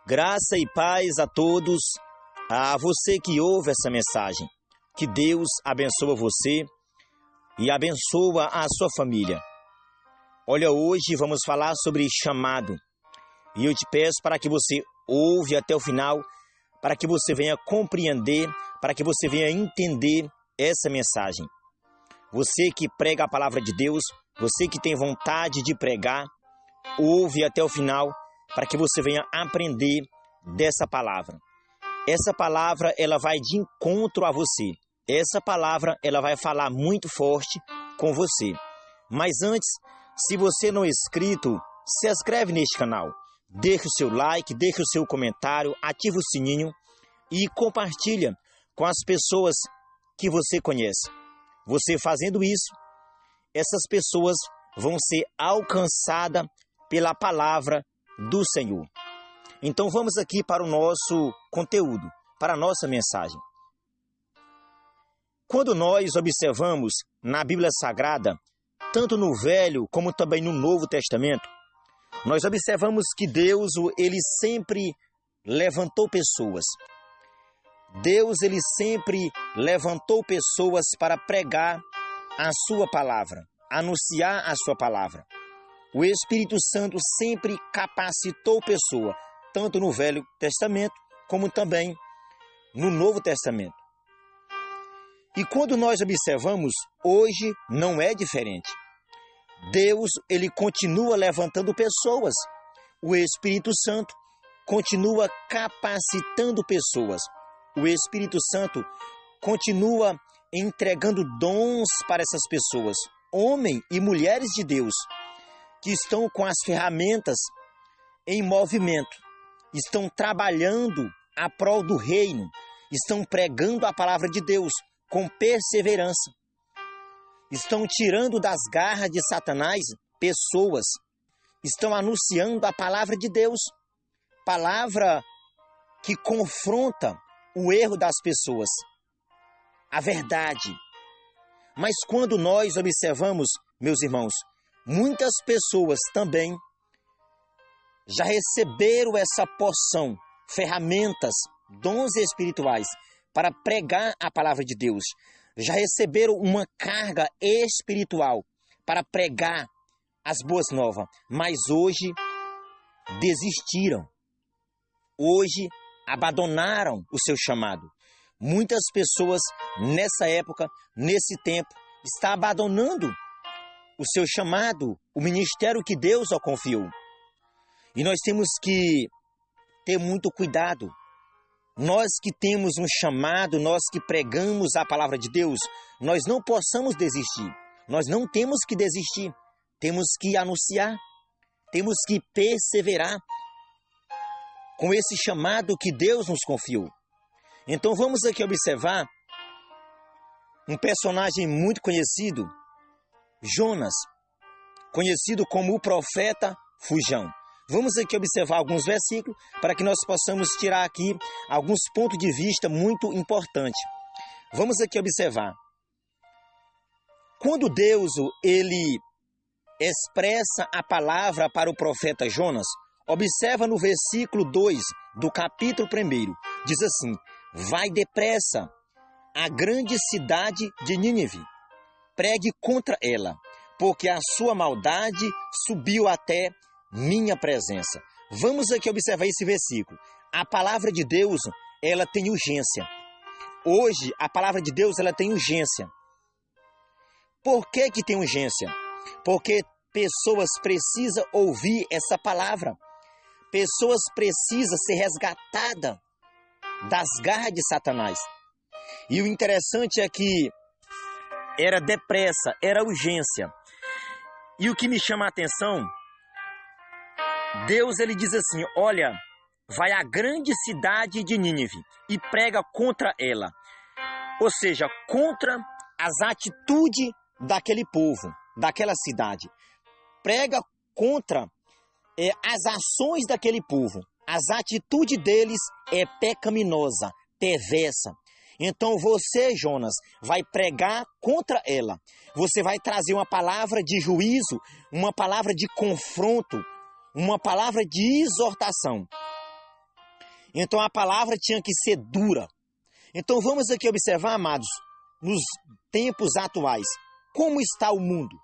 Graça e paz a todos, a você que ouve essa mensagem. Que Deus abençoe você e abençoa a sua família. Olha, hoje vamos falar sobre chamado. E eu te peço para que você ouve até o final, para que você venha compreender, para que você venha entender essa mensagem. Você que prega a palavra de Deus, você que tem vontade de pregar, ouve até o final, para que você venha aprender dessa palavra. Essa palavra, ela vai de encontro a você. Essa palavra, ela vai falar muito forte com você. Mas antes, se você não é inscrito, se inscreve neste canal. Deixe o seu like, deixe o seu comentário, ative o sininho e compartilha com as pessoas que você conhece. Você fazendo isso, essas pessoas vão ser alcançadas pela palavra do Senhor. Então vamos aqui para o nosso conteúdo, para a nossa mensagem. Quando nós observamos na Bíblia Sagrada, tanto no Velho como também no Novo Testamento, nós observamos que Deus, ele sempre levantou pessoas. Deus, ele sempre levantou pessoas para pregar a sua palavra, anunciar a sua palavra. O Espírito Santo sempre capacitou pessoa, tanto no Velho Testamento, como também no Novo Testamento. E quando nós observamos, hoje não é diferente. Deus, ele continua levantando pessoas. O Espírito Santo continua capacitando pessoas. O Espírito Santo continua entregando dons para essas pessoas, homens e mulheres de Deus, que estão com as ferramentas em movimento, estão trabalhando a prol do reino, estão pregando a palavra de Deus com perseverança, estão tirando das garras de Satanás pessoas, estão anunciando a palavra de Deus, palavra que confronta o erro das pessoas, a verdade. Mas quando nós observamos, meus irmãos, muitas pessoas também já receberam essa porção, ferramentas, dons espirituais para pregar a palavra de Deus. Já receberam uma carga espiritual para pregar as boas novas, mas hoje desistiram. Hoje abandonaram o seu chamado. Muitas pessoas nessa época, nesse tempo, estão abandonando o seu chamado, o ministério que Deus o confiou. E nós temos que ter muito cuidado. Nós que temos um chamado, nós que pregamos a palavra de Deus, nós não possamos desistir. Nós não temos que desistir. Temos que anunciar. Temos que perseverar com esse chamado que Deus nos confiou. Então vamos aqui observar um personagem muito conhecido, Jonas, conhecido como o profeta Fujão. Vamos aqui observar alguns versículos para que nós possamos tirar aqui alguns pontos de vista muito importantes. Vamos aqui observar. Quando Deus, ele expressa a palavra para o profeta Jonas, observa no versículo 2 do capítulo 1, diz assim: vai depressa à grande cidade de Nínive, pregue contra ela, porque a sua maldade subiu até minha presença. Vamos aqui observar esse versículo. A palavra de Deus, ela tem urgência. Hoje, a palavra de Deus, ela tem urgência. Por que que tem urgência? Porque pessoas precisam ouvir essa palavra. Pessoas precisam ser resgatadas das garras de Satanás. E o interessante é que era depressa, era urgência. E o que me chama a atenção, Deus, ele diz assim: olha, vai à grande cidade de Nínive e prega contra ela. Ou seja, contra as atitudes daquele povo, daquela cidade. Prega contra as ações daquele povo. As atitudes deles é pecaminosa, perversa. Então você, Jonas, vai pregar contra ela. Você vai trazer uma palavra de juízo, uma palavra de confronto, uma palavra de exortação. Então a palavra tinha que ser dura. Então vamos aqui observar, amados, nos tempos atuais, como está o mundo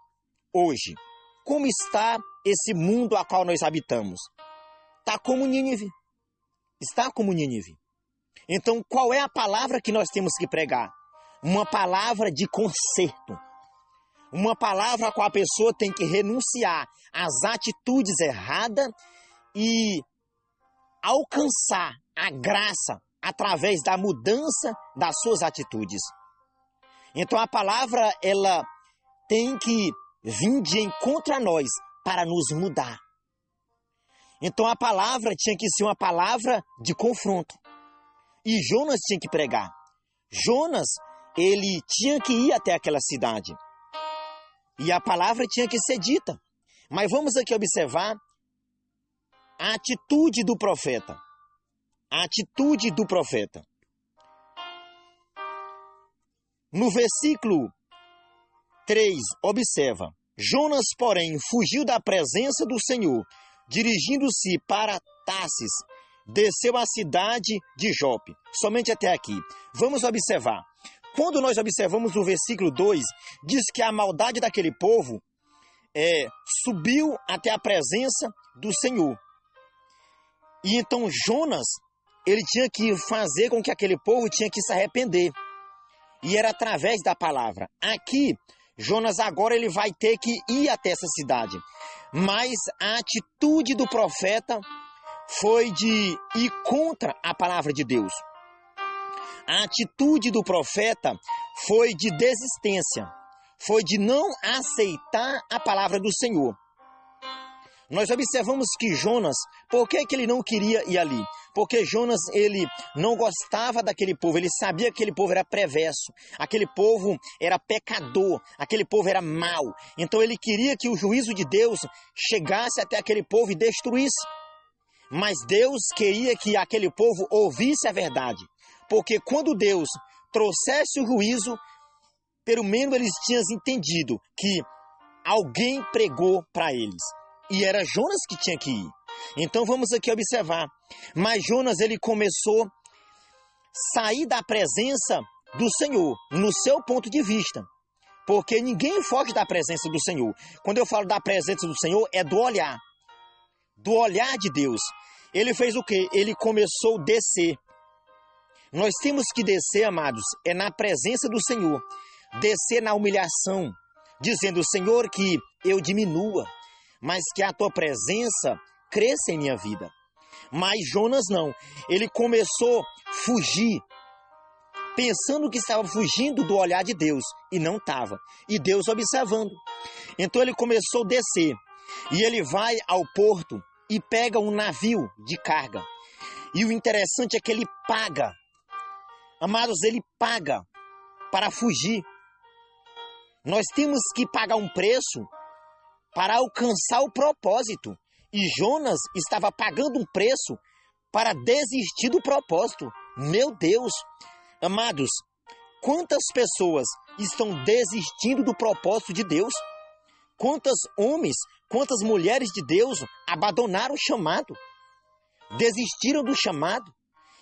hoje? Como está esse mundo a qual nós habitamos? Está como Nínive. Está como Nínive. Então qual é a palavra que nós temos que pregar? Uma palavra de conserto. Uma palavra a qual a pessoa tem que renunciar às atitudes erradas e alcançar a graça através da mudança das suas atitudes. Então a palavra, ela tem que vir de encontro a nós para nos mudar. Então a palavra tinha que ser uma palavra de confronto. E Jonas tinha que pregar. Jonas, ele tinha que ir até aquela cidade. E a palavra tinha que ser dita. Mas vamos aqui observar a atitude do profeta. A atitude do profeta. No versículo 3, observa. Jonas, porém, fugiu da presença do Senhor, dirigindo-se para Tarsis, desceu à cidade de Jope. Somente até aqui. Vamos observar. Quando nós observamos o versículo 2, diz que a maldade daquele povo subiu até a presença do Senhor. E então Jonas, ele tinha que fazer com que aquele povo tinha que se arrepender. E era através da palavra. Aqui, Jonas agora ele vai ter que ir até essa cidade. Mas a atitude do profeta foi de ir contra a palavra de Deus. A atitude do profeta foi de desistência. Foi de não aceitar a palavra do Senhor. Nós observamos que Jonas, por que ele não queria ir ali? Porque Jonas, ele não gostava daquele povo, ele sabia que aquele povo era perverso, aquele povo era pecador, aquele povo era mau. Então ele queria que o juízo de Deus chegasse até aquele povo e destruísse. Mas Deus queria que aquele povo ouvisse a verdade. Porque quando Deus trouxesse o juízo, pelo menos eles tinham entendido que alguém pregou para eles. E era Jonas que tinha que ir. Então vamos aqui observar. Mas Jonas, ele começou a sair da presença do Senhor, no seu ponto de vista. Porque ninguém foge da presença do Senhor. Quando eu falo da presença do Senhor, é do olhar. Do olhar de Deus. Ele fez o quê? Ele começou a descer. Nós temos que descer, amados, é na presença do Senhor. Descer na humilhação. Dizendo, Senhor, que eu diminua, mas que a tua presença cresça em minha vida. Mas Jonas não. Ele começou a fugir, pensando que estava fugindo do olhar de Deus, e não estava. E Deus observando. Então ele começou a descer, e ele vai ao porto e pega um navio de carga. E o interessante é que ele paga. Amados, ele paga para fugir. Nós temos que pagar um preço para alcançar o propósito. E Jonas estava pagando um preço para desistir do propósito. Meu Deus! Amados, quantas pessoas estão desistindo do propósito de Deus? Quantos homens, quantas mulheres de Deus abandonaram o chamado? Desistiram do chamado?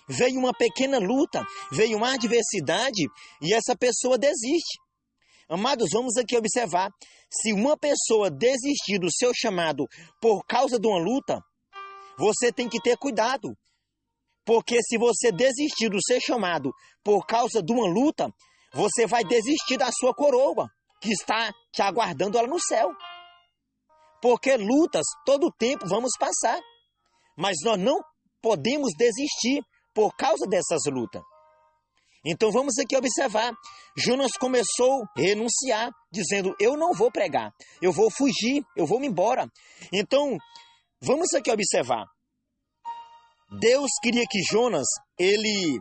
Veio uma pequena luta, veio uma adversidade e essa pessoa desiste. Amados, vamos aqui observar. Se uma pessoa desistir do seu chamado por causa de uma luta, você tem que ter cuidado. Porque se você desistir do seu chamado por causa de uma luta, você vai desistir da sua coroa, que está te aguardando lá no céu. Porque lutas, todo o tempo vamos passar. Mas nós não podemos desistir por causa dessas lutas. Então vamos aqui observar. Jonas começou a renunciar, dizendo, eu não vou pregar, eu vou fugir, eu vou me embora. Então, vamos aqui observar. Deus queria que Jonas, ele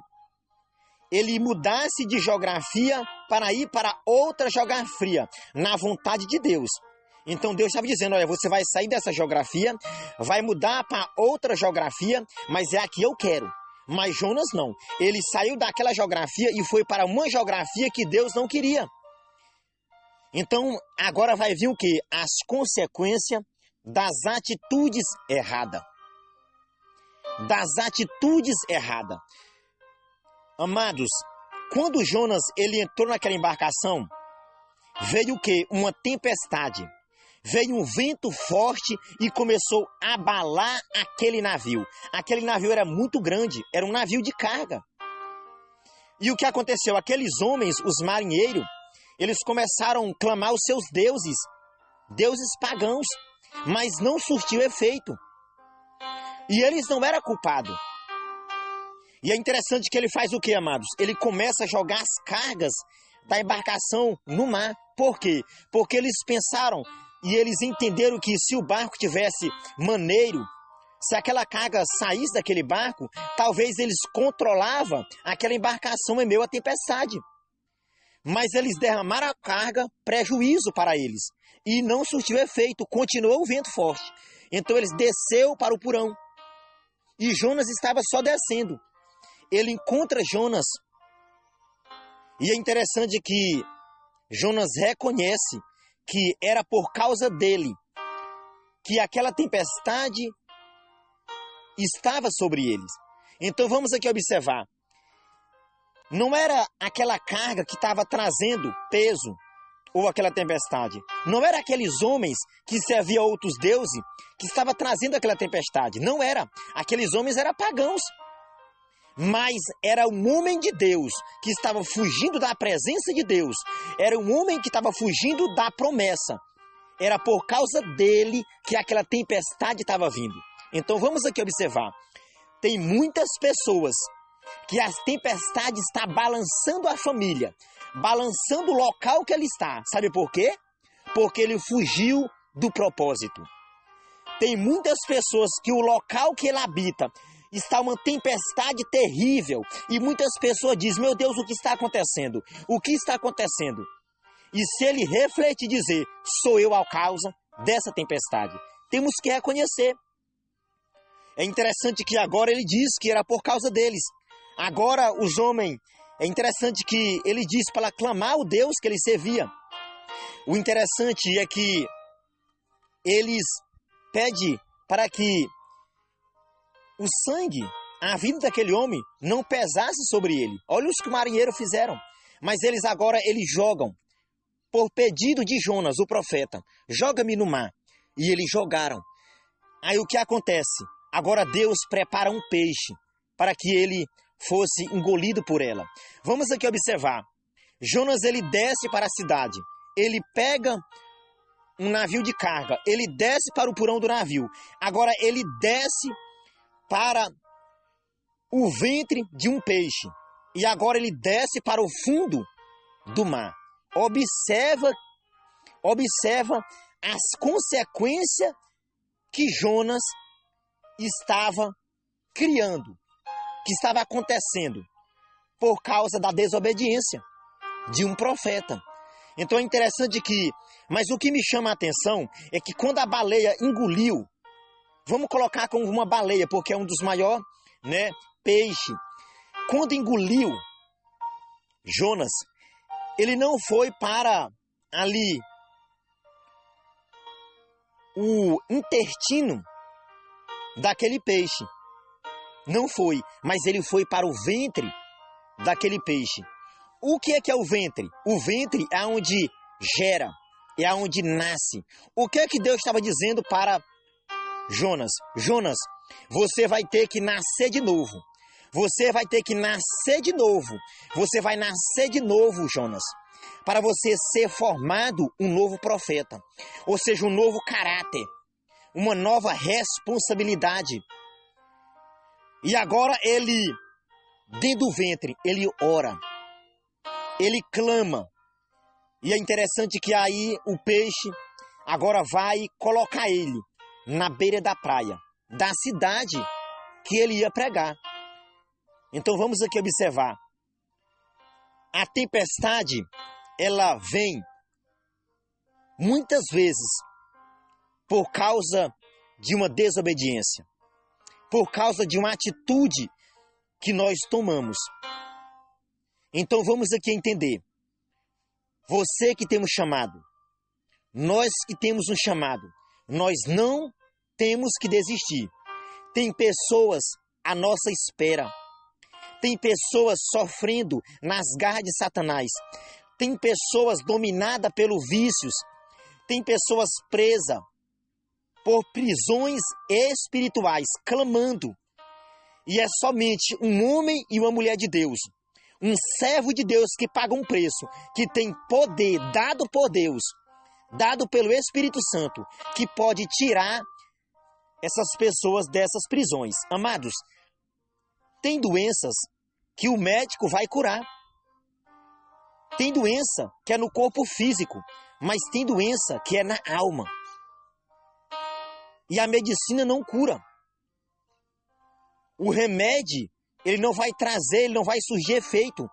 mudasse de geografia para ir para outra geografia, na vontade de Deus. Então Deus estava dizendo, olha, você vai sair dessa geografia, vai mudar para outra geografia, mas é a que eu quero. Mas Jonas não. Ele saiu daquela geografia e foi para uma geografia que Deus não queria. Então, agora vai vir o quê? As consequências das atitudes erradas. das atitudes erradas. Amados, quando Jonas ele entrou naquela embarcação, veio o quê? Uma tempestade. Veio um vento forte e começou a abalar aquele navio. Aquele navio era muito grande, era um navio de carga. E o que aconteceu? Aqueles homens, os marinheiros, eles começaram a clamar os seus deuses, deuses pagãos, mas não surtiu efeito. E eles não eram culpados. E é interessante que ele faz o quê, amados? Ele começa a jogar as cargas da embarcação no mar. Por quê? Porque eles pensaram e eles entenderam que se o barco tivesse maneiro, se aquela carga saísse daquele barco, talvez eles controlavam aquela embarcação em meio à tempestade. Mas eles derramaram a carga, prejuízo para eles. E não surtiu efeito, continuou o vento forte. Então eles desceu para o porão. E Jonas estava só descendo. Ele encontra Jonas. E é interessante que Jonas reconhece que era por causa dele que aquela tempestade estava sobre eles. Então vamos aqui observar. Não era aquela carga que estava trazendo peso ou aquela tempestade. Não era aqueles homens que serviam a outros deuses que estavam trazendo aquela tempestade. Não era. Aqueles homens eram pagãos. Mas era um homem de Deus que estava fugindo da presença de Deus. Era um homem que estava fugindo da promessa. Era por causa dele que aquela tempestade estava vindo. Então vamos aqui observar. Tem muitas pessoas que a tempestade está balançando a família, balançando o local que ele está. Sabe por quê? Porque ele fugiu do propósito. Tem muitas pessoas que o local que ele habita está uma tempestade terrível. E muitas pessoas dizem, meu Deus, o que está acontecendo? O que está acontecendo? E se ele refletir e dizer, sou eu a causa dessa tempestade. Temos que reconhecer. É interessante que agora ele diz que era por causa deles. Agora os homens, é interessante que ele diz para clamar o Deus que ele servia. O interessante é que eles pedem para que o sangue, a vida daquele homem não pesasse sobre ele. Olha os que o marinheiro fizeram. Mas eles agora, eles jogam, por pedido de Jonas, o profeta, joga-me no mar. E eles jogaram. Aí o que acontece? Agora Deus prepara um peixe para que ele fosse engolido por ela. Vamos aqui observar. Jonas, ele desce para a cidade. Ele pega um navio de carga. Ele desce para o porão do navio. Agora ele desce para o ventre de um peixe. E agora ele desce para o fundo do mar. Observa as consequências que Jonas estava criando, que estava acontecendo por causa da desobediência de um profeta. Então é interessante que, mas o que me chama a atenção é que quando a baleia engoliu, vamos colocar como uma baleia, porque é um dos maiores, peixe. Quando engoliu Jonas, ele não foi para ali o intestino daquele peixe. Não foi, mas ele foi para o ventre daquele peixe. O que é o ventre? O ventre é onde gera, é onde nasce. O que é que Deus estava dizendo para Jonas? Jonas, você vai ter que nascer de novo. Você vai ter que nascer de novo. Você vai nascer de novo, Jonas, para você ser formado um novo profeta. Ou seja, um novo caráter, uma nova responsabilidade. E agora ele, dentro do ventre, ele ora, ele clama. E é interessante que aí o peixe agora vai colocar ele na beira da praia, da cidade que ele ia pregar. Então vamos aqui observar. A tempestade, ela vem muitas vezes por causa de uma desobediência, por causa de uma atitude que nós tomamos. Então vamos aqui entender. Você que tem um chamado, nós que temos um chamado, nós não temos que desistir. Tem pessoas à nossa espera. Tem pessoas sofrendo nas garras de Satanás. Tem pessoas dominadas pelos vícios. Tem pessoas presas por prisões espirituais, clamando. E é somente um homem e uma mulher de Deus, um servo de Deus que paga um preço, que tem poder dado por Deus, dado pelo Espírito Santo, que pode tirar essas pessoas dessas prisões. Amados, tem doenças que o médico vai curar. Tem doença que é no corpo físico, mas tem doença que é na alma. E a medicina não cura. O remédio, ele não vai trazer, ele não vai surgir efeito.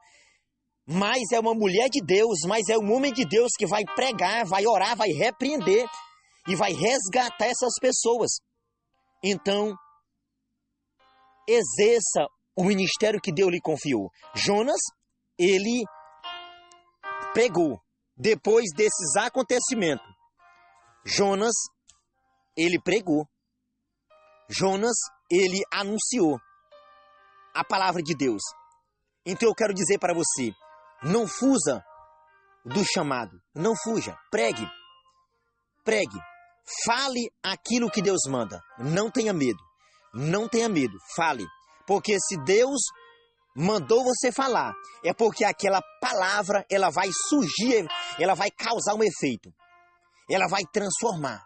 Mas é uma mulher de Deus, mas é um homem de Deus que vai pregar, vai orar, vai repreender e vai resgatar essas pessoas. Então, exerça o ministério que Deus lhe confiou. Jonas, ele pregou. Depois desses acontecimentos, Jonas, ele pregou. Jonas, ele anunciou a palavra de Deus. Então eu quero dizer para você, não fuja do chamado, não fuja, pregue, pregue, fale aquilo que Deus manda, não tenha medo, fale, porque se Deus mandou você falar, é porque aquela palavra, ela vai surgir, ela vai causar um efeito, ela vai transformar,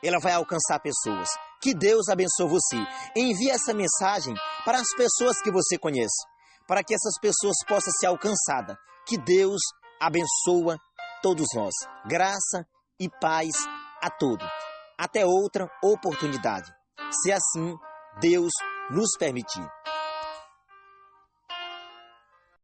ela vai alcançar pessoas. Que Deus abençoe você. Envie essa mensagem para as pessoas que você conhece, para que essas pessoas possam ser alcançadas. Que Deus abençoe todos nós. Graça e paz a todos. Até outra oportunidade, se assim Deus nos permitir.